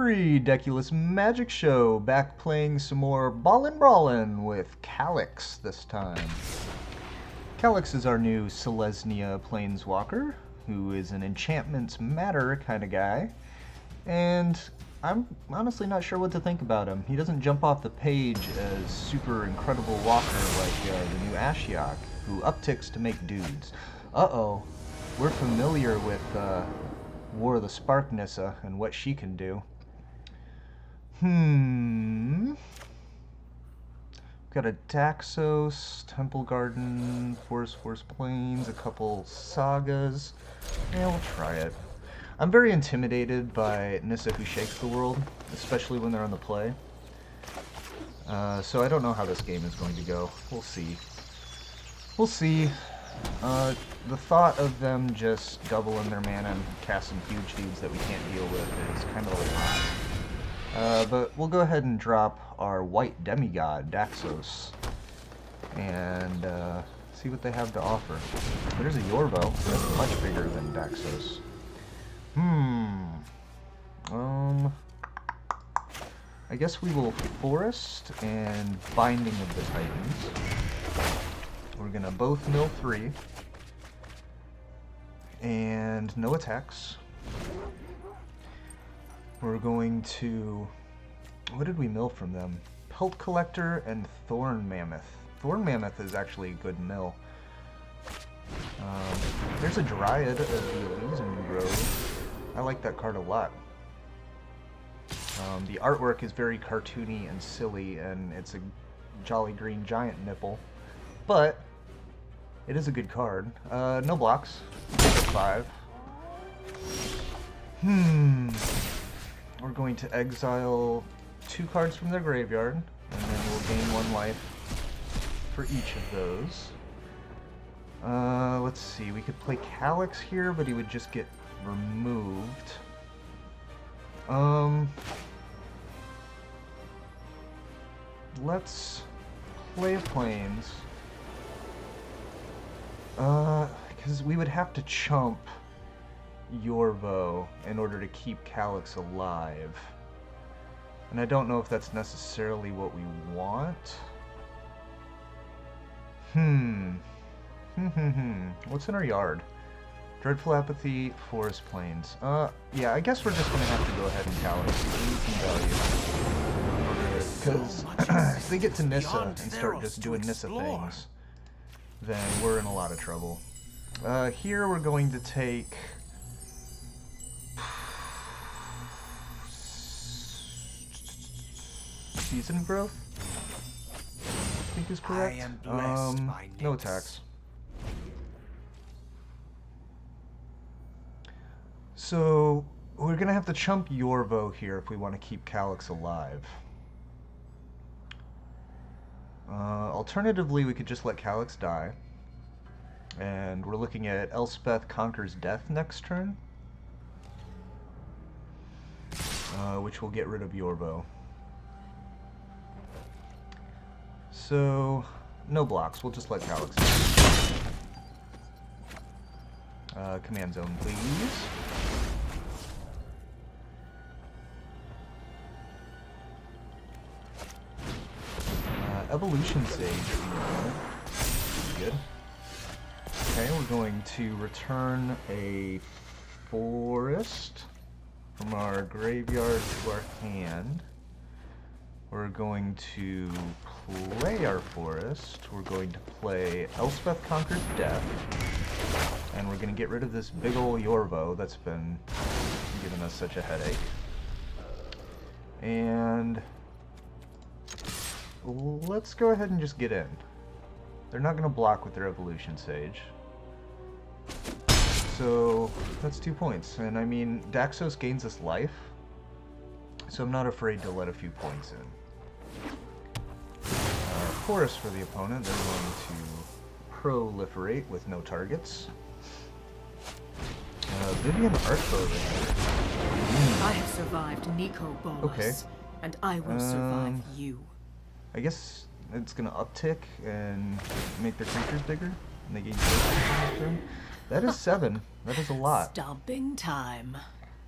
Reedeckulous Magic Show, back playing some more Brawlin with Calix this time. Calix is our new Selesnya Planeswalker, who is an enchantments matter kind of guy, and I'm honestly not sure what to think about him. He doesn't jump off the page as super incredible walker like the new Ashiok, who upticks to make dudes. Uh-oh, we're familiar with War of the Spark Nissa and what she can do. Got a Daxos, Temple Garden, Forest Plains, a couple sagas. Yeah, we'll try it. I'm very intimidated by Nissa who shakes the world, especially when they're on the play. So I don't know how this game is going to go. We'll see. We'll see. The thought of them just doubling their mana and casting huge dudes that we can't deal with is kind of a lot. But we'll go ahead and drop our white demigod, Daxos, and see what they have to offer. There's a Yorvo. That's much bigger than Daxos. I guess we will Forest and Binding of the Titans. We're gonna both mill 3. And no attacks. We're going to... What did we mill from them? Pelt Collector and Thorn Mammoth. Thorn Mammoth is actually a good mill. There's a Dryad of the Elysian Grove. I like that card a lot. The artwork is very cartoony and silly, and it's a jolly green giant nipple. But it is a good card. No blocks. 5. We're going to exile 2 cards from their graveyard, and then we'll gain 1 life for each of those. Let's see, we could play Calix here, but he would just get removed. Let's play Plains. Because we would have to chump Yorvo in order to keep Calix alive. And I don't know if that's necessarily what we want. What's in our yard? Dreadful Apathy, Forest Plains. Yeah, I guess we're just gonna have to go ahead and Calix. Because if they get to Nissa and start just doing Nissa things, then we're in a lot of trouble. Here we're going to take... Season Growth, I think is correct. No attacks. So we're gonna have to chump Yorvo here if we want to keep Calix alive. Alternatively, we could just let Calix die. And we're looking at Elspeth Conquers Death next turn, which will get rid of Yorvo. So, no blocks. We'll just let Calix die. Command zone, please. Evolution Sage. Good. Okay, we're going to return a Forest from our graveyard to our hand. We're going to play our Forest. We're going to play Elspeth Conquers Death. And we're going to get rid of this big ol' Yorvo that's been giving us such a headache. And let's go ahead and just get in. They're not going to block with their Evolution Sage. So that's 2 points. And I mean, Daxos gains us life, so I'm not afraid to let a few points in. Forest for the opponent. They're going to proliferate with no targets. Vivian Artbow right here. I have survived Nico Bolas, okay. And I will survive you. I guess it's gonna uptick and make their creatures bigger, and they gain 4 turn. That is 7. That is a lot. Stomping time.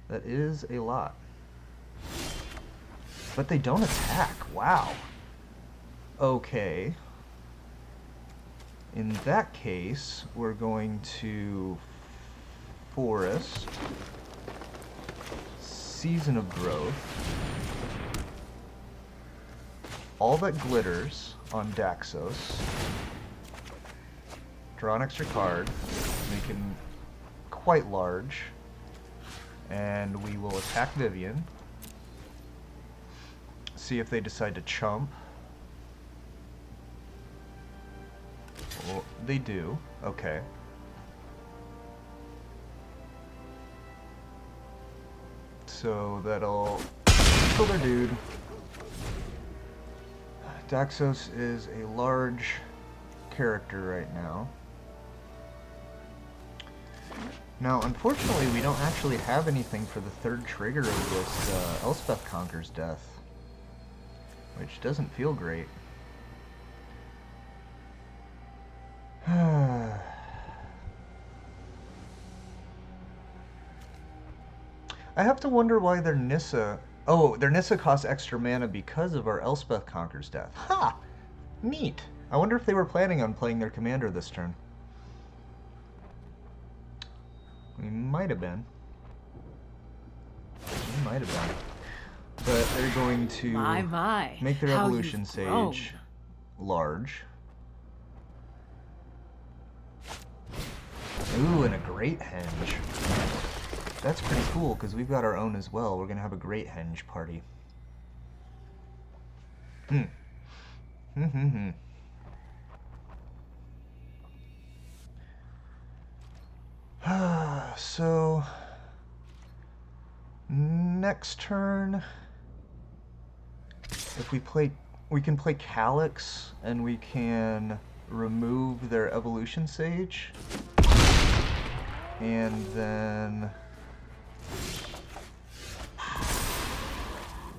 That is a lot. But they don't attack. Wow. Okay. In that case, we're going to Forest, Season of Growth, All That Glitters on Daxos, draw an extra card, make him quite large, and we will attack Vivian, see if they decide to chump. Well, they do. Okay. So that'll kill their dude. Daxos is a large character right now. Now, unfortunately, we don't actually have anything for the third trigger of this Elspeth Conquer's death, which doesn't feel great. I have to wonder why their Nissa... Oh, their Nissa costs extra mana because of our Elspeth Conquer's death. Ha! Neat. I wonder if they were planning on playing their commander this turn. We might have been. We might have been. But they're going to make their Evolution Sage large. Ooh, and a Great Henge. That's pretty cool, because we've got our own as well. We're going to have a Great Henge party. So, next turn, if we can play Calix, and we can remove their Evolution Sage, and then,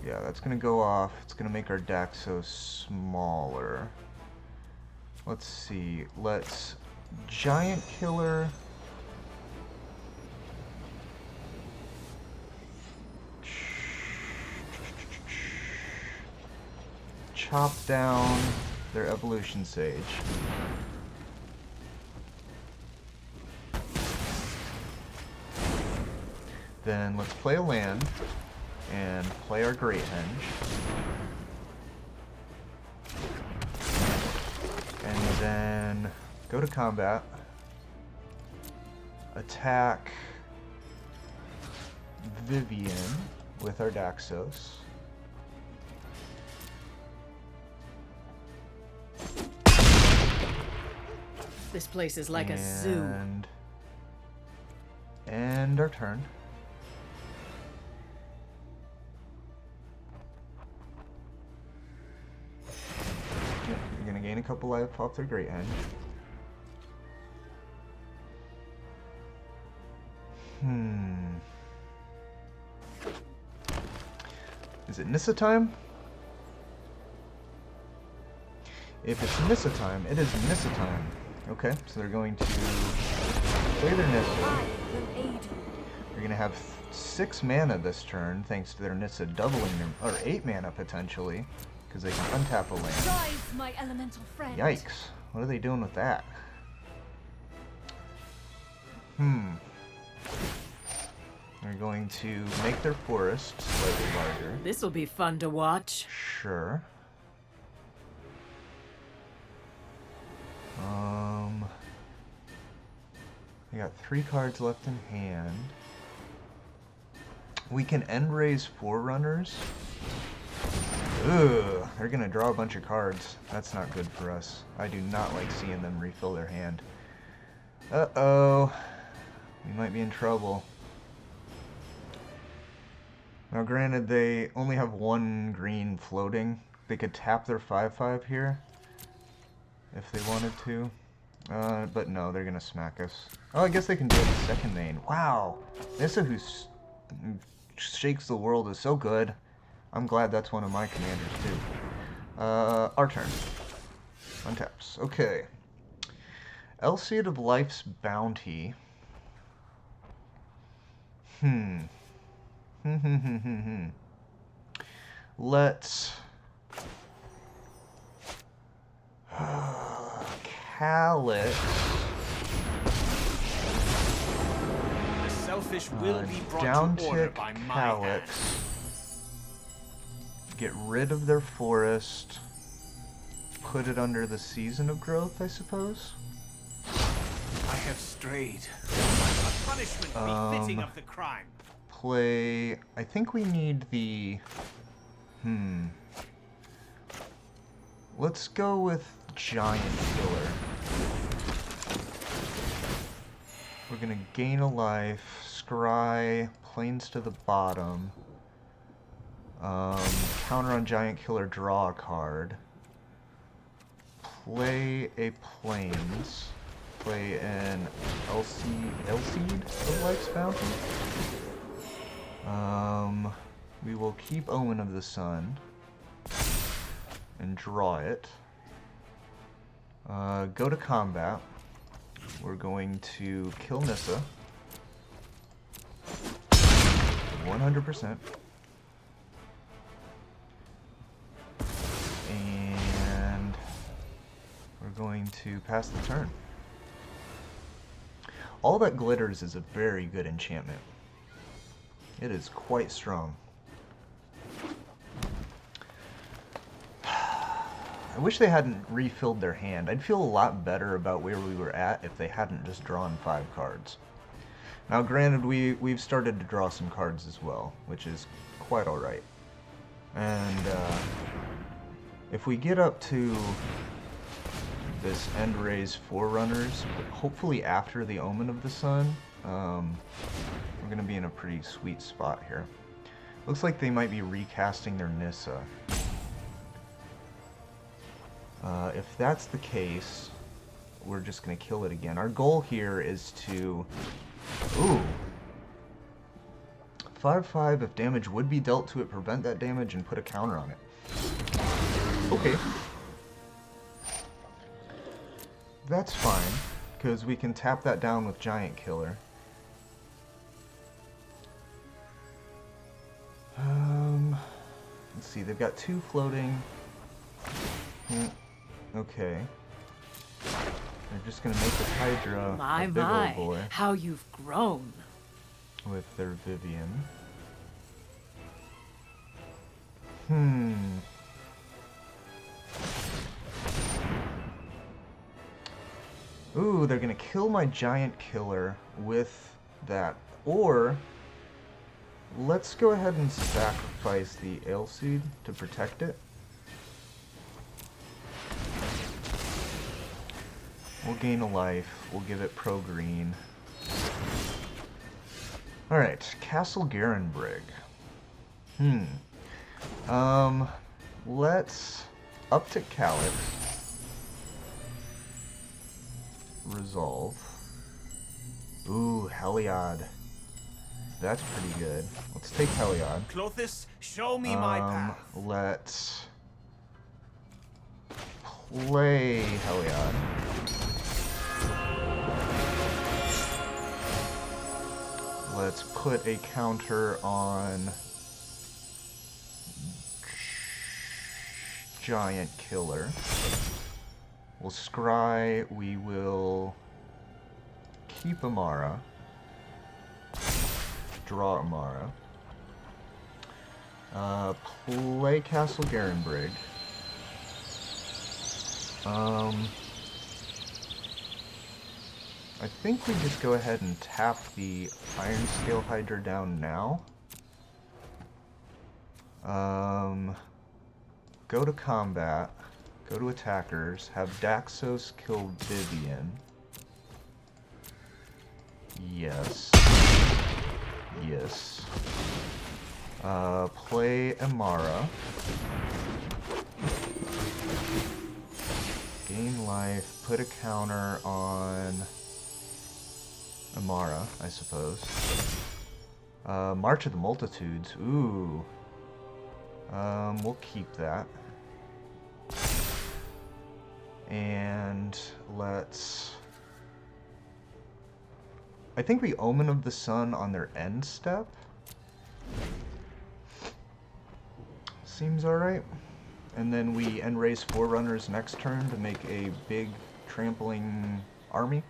yeah, that's gonna go off. It's gonna make our Daxos smaller. Let's see, let's Giant Killer. Chop down their Evolution Sage. Then let's play a land and play our Great Henge. And then go to combat. Attack Vivian with our Daxos. This place is like a zoo. And our turn. Yep, you're gonna gain a couple life off their Great Henge. Is it Nissa time? If it's Nissa time, it is Nissa time. Okay, so they're going to play their Nissa. They're going to have 6 mana this turn, thanks to their Nissa doubling them, or 8 mana potentially, because they can untap a land. Rise, my elemental friend. Yikes, what are they doing with that? They're going to make their forest slightly larger. This'll be fun to watch. Sure. We got 3 cards left in hand. We can end raise Forerunners. Ugh, they're gonna draw a bunch of cards. That's not good for us. I do not like seeing them refill their hand. Uh-oh. We might be in trouble. Now granted, they only have 1 green floating. They could tap their 5/5 here if they wanted to. But no, they're gonna smack us. Oh, I guess they can do it in second main. Wow! Nissa, who shakes the world, is so good. I'm glad that's one of my commanders, too. Our turn. Untaps. Okay. Elseid of Life's Bounty. Let's... Calix. The selfish will be brought Down to order tick by my Calix. hand. Get rid of their forest. Put it under the season of growth, I suppose. I have strayed. A punishment befitting of the crime. Play... I think we need the... Let's go with Giant Killer. We're gonna gain a life, scry, planes to the bottom. Counter on Giant Killer, draw a card. Play a planes. Play an Elseed of Life's Bounty. We will keep Omen of the Sun and draw it. Go to combat. We're going to kill Nissa. 100%. And we're going to pass the turn. All That Glitters is a very good enchantment. It is quite strong. I wish they hadn't refilled their hand. I'd feel a lot better about where we were at if they hadn't just drawn 5 cards. Now granted, we've started to draw some cards as well, which is quite alright. And if we get up to this end raise Forerunners, hopefully after the Omen of the Sun, we're going to be in a pretty sweet spot here. Looks like they might be recasting their Nissa. If that's the case, we're just going to kill it again. Our goal here is to... Ooh! 5/5, if damage would be dealt to it, prevent that damage and put a counter on it. Okay. That's fine, because we can tap that down with Giant Killer. Let's see, they've got 2 floating. Okay. They're just gonna make this Hydra a big old boy how you've grown. with their Vivian. Ooh, they're gonna kill my Giant Killer with that. Or, let's go ahead and sacrifice the Ailseed to protect it. We'll gain a life. We'll give it pro green. Alright, Castle Garenbrig. Let's up to Calix. Resolve. Ooh, Heliod. That's pretty good. Let's take Heliod. Clothis, show me my path. Let's play Heliod. Let's put a counter on Giant Killer. We'll scry, we will keep Amara. Draw Amara. Play Castle Garenbrig. I think we just go ahead and tap the Iron Scale Hydra down now. Go to combat. Go to attackers. Have Daxos kill Vivian. Yes. Yes. Play Amara. Gain life. Put a counter on Amara, I suppose. March of the Multitudes. Ooh. We'll keep that. And let's... I think we Omen of the Sun on their end step. Seems alright. And then we end raise Forerunners next turn to make a big trampling army.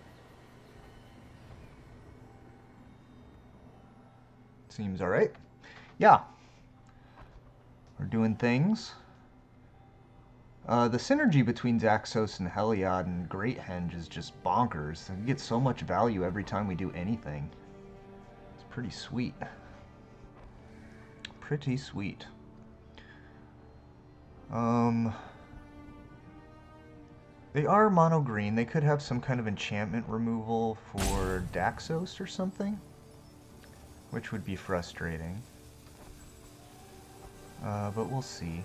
Seems alright. Yeah. We're doing things. The synergy between Zaxos and Heliod and Great Henge is just bonkers. We get so much value every time we do anything. It's pretty sweet. Pretty sweet. They are mono green. They could have some kind of enchantment removal for Daxos or something, which would be frustrating. But we'll see.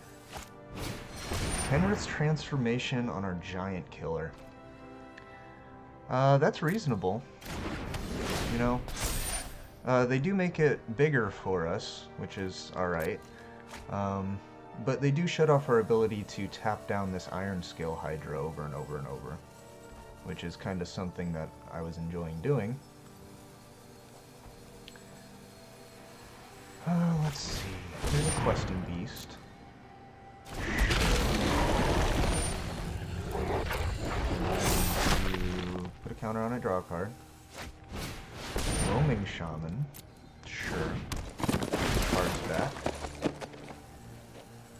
Penrith's transformation on our giant killer. That's reasonable. You know, they do make it bigger for us, which is alright. But they do shut off our ability to tap down this Iron Scale Hydra over and over and over, which is kind of something that I was enjoying doing. Let's see. Here's a questing beast. Put a counter on a draw card. Roaming Shaman. Sure. Cards back.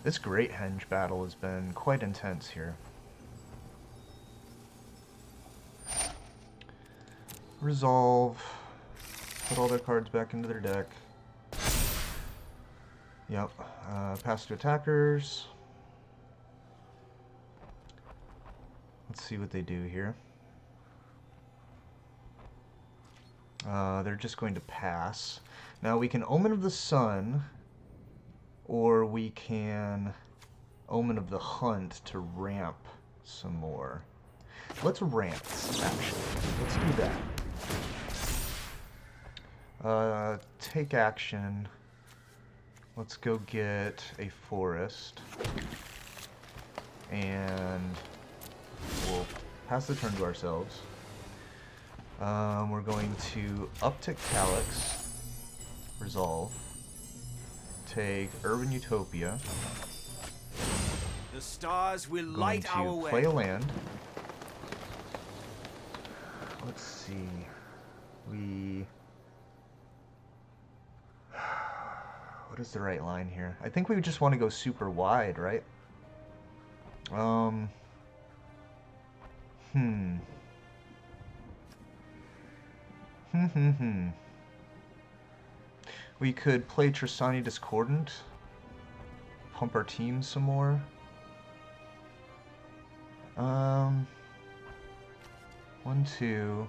This Great Henge battle has been quite intense here. Resolve. Put all their cards back into their deck. Yep. Pass to attackers. Let's see what they do here. They're just going to pass. Now we can Omen of the Sun, or we can Omen of the Hunt to ramp some more. Let's ramp, actually. Let's do that. Take action. Let's go get a forest. And we'll pass the turn to ourselves. We're going to uptick Calix, resolve, take Urban Utopia. The stars will light our way. Play a land. Let's see. What is the right line here? I think we just want to go super wide, right? We could play Tristani Discordant. Pump our team some more. 1, 2,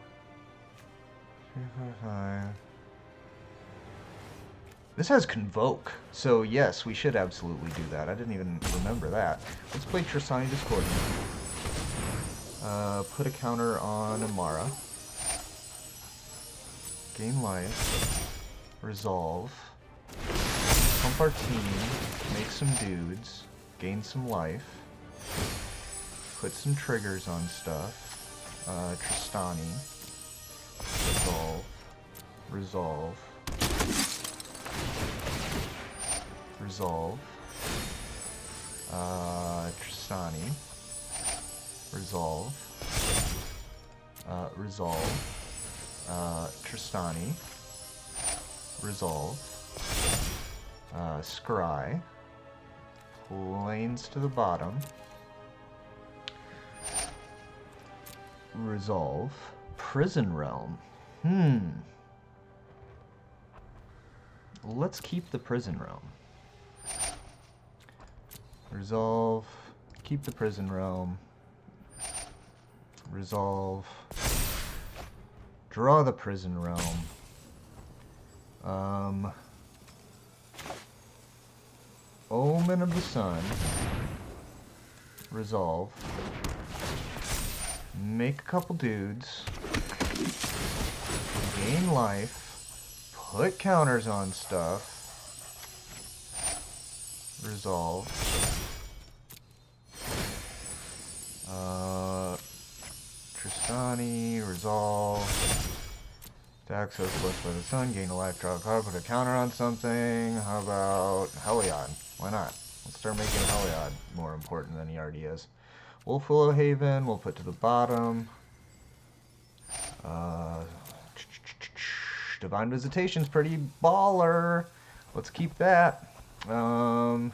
3, 4, 5. This has Convoke, so yes, we should absolutely do that. I didn't even remember that. Let's play Tristani Discordant. Put a counter on Amara. Gain life. Resolve. Pump our team. Make some dudes. Gain some life. Put some triggers on stuff. Tristani. Resolve. Resolve. Resolve. Tristani. Resolve. Resolve. Tristani. Resolve. Scry. Planes to the bottom. Resolve. Prison Realm. Let's keep the Prison Realm. Resolve. Keep the Prison Realm. Resolve. Draw the Prison Realm. Omen of the Sun. Resolve. Make a couple dudes. Gain life. Put counters on stuff. Resolve. Tristani, resolve. Daxos, blessed by the sun, gain a life, draw a card, put a counter on something. How about Heliod? Why not? Let's start making Heliod more important than he already is. Wolf Willow Haven, we'll put to the bottom. Divine Visitation's pretty baller. Let's keep that. And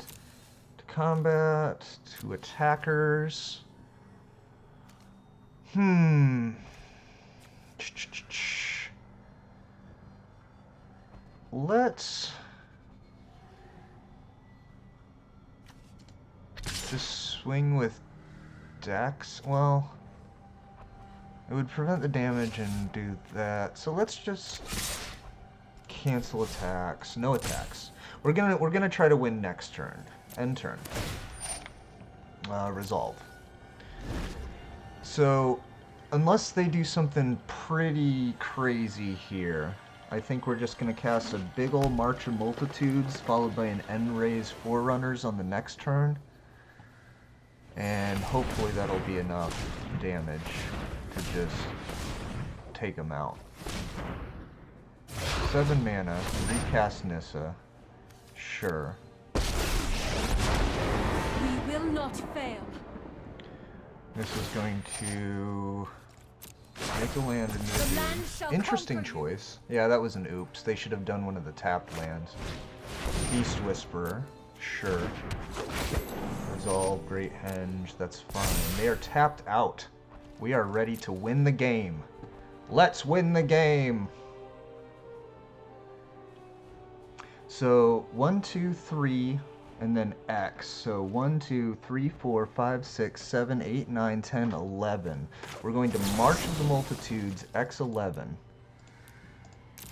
to combat, to attackers. Let's just swing with Dex. Well, it would prevent the damage and do that. So let's just cancel attacks. No attacks. We're gonna try to win next turn. End turn. Resolve. So unless they do something pretty crazy here, I think we're just going to cast a big ol' March of Multitudes, followed by an End-Raise Forerunners on the next turn. And hopefully that'll be enough damage to just take them out. 7 mana, recast Nissa. Sure. We will not fail. This is going to make a land in The land this. shall Interesting conquer you. choice. Yeah, that was an oops. They should have done one of the tapped lands. Beast Whisperer. Sure. Resolve, Great Henge. That's fine. They are tapped out. We are ready to win the game. Let's win the game! So, 1, 2, 3, and then X. So 1, 2, 3, 4, 5, 6, 7, 8, 9, 10, 11. We're going to March of the Multitudes, X11.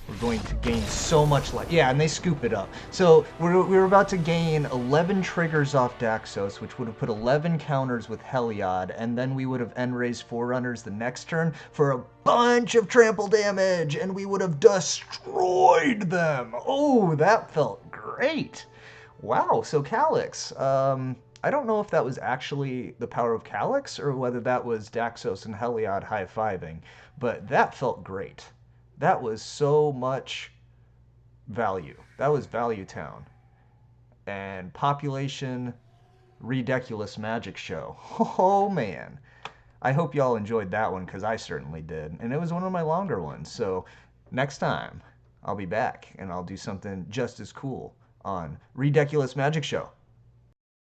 We're going to gain so much life. Yeah, and they scoop it up. So we're about to gain 11 triggers off Daxos, which would have put 11 counters with Heliod, and then we would have End-Raised Forerunners the next turn for a bunch of trample damage, and we would have destroyed them. Oh, that felt great. Wow, so Calix. I don't know if that was actually the power of Calix, or whether that was Daxos and Heliod high-fiving, but that felt great. That was so much value. That was Value Town. And population Reedeckulous magic show. Oh man. I hope y'all enjoyed that one, because I certainly did. And it was one of my longer ones. So next time I'll be back and I'll do something just as cool on Reedeckulous Magic Show.